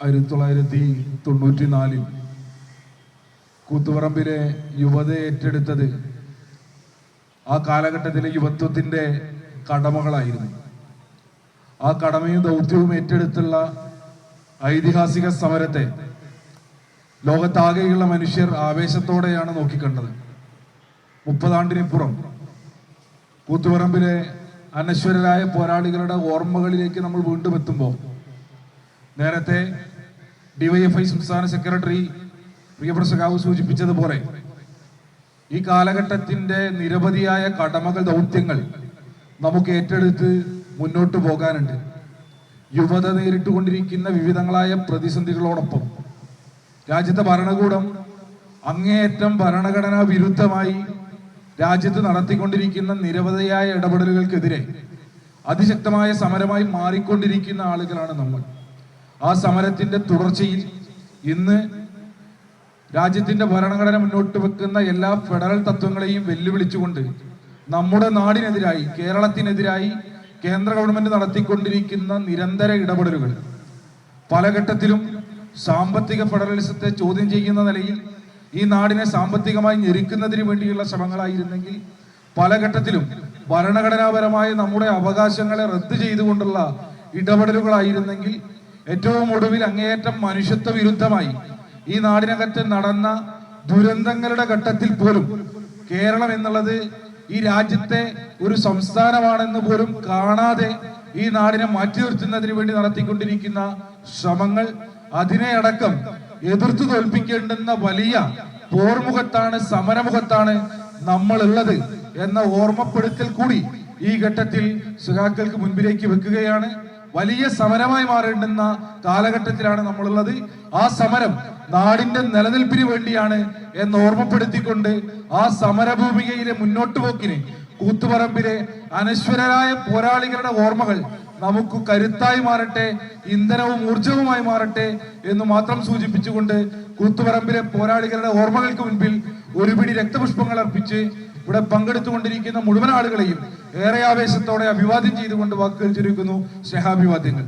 1994 കൂത്തുപറമ്പിലെ യുവത ഏറ്റെടുത്തത് ആ കാലഘട്ടത്തിലെ യുവത്വത്തിൻ്റെ കടമകളായിരുന്നു. ആ കടമയും ദൗത്യവും ഏറ്റെടുത്തുള്ള ഐതിഹാസിക സമരത്തെ ലോകത്താകെയുള്ള മനുഷ്യർ ആവേശത്തോടെയാണ് നോക്കിക്കണ്ടത്. 30 ആണ്ടിനിപ്പുറം കൂത്തുപറമ്പിലെ അനശ്വരരായ പോരാളികളുടെ ഓർമ്മകളിലേക്ക് നമ്മൾ വീണ്ടും എത്തുമ്പോൾ, നേരത്തെ ഡിവൈഎഫ്ഐ സംസ്ഥാന സെക്രട്ടറി പ്രിയപ്പെട്ട സഖാവ് സൂചിപ്പിച്ചതുപോലെ ഈ കാലഘട്ടത്തിന്റെ നിരവധിയായ കടമകൾ, ദൗത്യങ്ങൾ നമുക്ക് ഏറ്റെടുത്ത് മുന്നോട്ട് പോകാനുണ്ട്. യുവത നേരിട്ടുകൊണ്ടിരിക്കുന്ന വിവിധങ്ങളായ പ്രതിസന്ധികളോടൊപ്പം രാജ്യത്തെ ഭരണകൂടം അങ്ങേയറ്റം ഭരണഘടനാ വിരുദ്ധമായി രാജ്യത്ത് നടത്തിക്കൊണ്ടിരിക്കുന്ന നിരവധിയായ ഇടപെടലുകൾക്കെതിരെ അതിശക്തമായ സമരമായി മാറിക്കൊണ്ടിരിക്കുന്ന ആളുകളാണ് നമ്മൾ. ആ സമരത്തിന്റെ തുടർച്ചയിൽ ഇന്ന് രാജ്യത്തിന്റെ ഭരണഘടന മുന്നോട്ട് വെക്കുന്ന എല്ലാ ഫെഡറൽ തത്വങ്ങളെയും വെല്ലുവിളിച്ചുകൊണ്ട് നമ്മുടെ നാടിനെതിരായി, കേരളത്തിനെതിരായി കേന്ദ്ര ഗവൺമെന്റ് നടത്തിക്കൊണ്ടിരിക്കുന്ന നിരന്തര ഇടപെടലുകൾ പല ഘട്ടത്തിലും സാമ്പത്തിക ഫെഡറലിസത്തെ ചോദ്യം ചെയ്യുന്ന നിലയിൽ ഈ നാടിനെ സാമ്പത്തികമായി ഞെരുക്കുന്നതിന് വേണ്ടിയുള്ള ശ്രമങ്ങളായിരുന്നെങ്കിൽ, പല ഘട്ടത്തിലും ഭരണഘടനാപരമായ നമ്മുടെ അവകാശങ്ങളെ റദ്ദ് ചെയ്തുകൊണ്ടുള്ള ഇടപെടലുകളായിരുന്നെങ്കിൽ, ഏറ്റവും ഒടുവിൽ അങ്ങേയറ്റം മനുഷ്യത്വ വിരുദ്ധമായി ഈ നാടിനകത്ത് നടന്ന ദുരന്തങ്ങളുടെ ഘട്ടത്തിൽ പോലും കേരളം എന്നുള്ളത് ഈ രാജ്യത്തെ ഒരു സംസ്ഥാനമാണെന്ന് പോലും കാണാതെ ഈ നാടിനെ മാറ്റി നിർത്തുന്നതിന് വേണ്ടി നടത്തിക്കൊണ്ടിരിക്കുന്ന ശ്രമങ്ങൾ, അതിനെ അടക്കം എതിർത്തു തോൽപ്പിക്കേണ്ടുന്ന വലിയ പോർമുഖത്താണ്, സമരമുഖത്താണ് നമ്മൾ ഉള്ളത് എന്ന ഓർമ്മപ്പെടുത്തൽ കൂടി ഈ ഘട്ടത്തിൽ സഖാക്കൾക്ക് മുൻപിലേക്ക് വെക്കുകയാണ്. വലിയ സമരമായി മാറേണ്ടുന്ന കാലഘട്ടത്തിലാണ് നമ്മളുള്ളത്. ആ സമരം നാടിന്റെ നിലനിൽപ്പിന് വേണ്ടിയാണ് എന്ന് ഓർമ്മപ്പെടുത്തിക്കൊണ്ട് ആ സമരഭൂമികയിലെ മുന്നോട്ട് പോക്കിന് കൂത്തുപറമ്പിലെ അനശ്വരരായ പോരാളികളുടെ ഓർമ്മകൾ നമുക്ക് കരുത്തായി മാറട്ടെ, ഇന്ധനവും ഊർജവുമായി മാറട്ടെ എന്ന് മാത്രം സൂചിപ്പിച്ചുകൊണ്ട് കൂത്തുപറമ്പിലെ പോരാളികളുടെ ഓർമ്മകൾക്ക് മുൻപിൽ ഒരു പിടി രക്തപുഷ്പങ്ങൾ അർപ്പിച്ച് ഇവിടെ പങ്കെടുത്തുകൊണ്ടിരിക്കുന്ന മുഴുവൻ ആളുകളെയും ഏറെ ആവേശത്തോടെ അഭിവാദ്യം ചെയ്തുകൊണ്ട് വാക്കുകൾ ചുരുക്കുന്നു. സ്നേഹാഭിവാദ്യങ്ങൾ.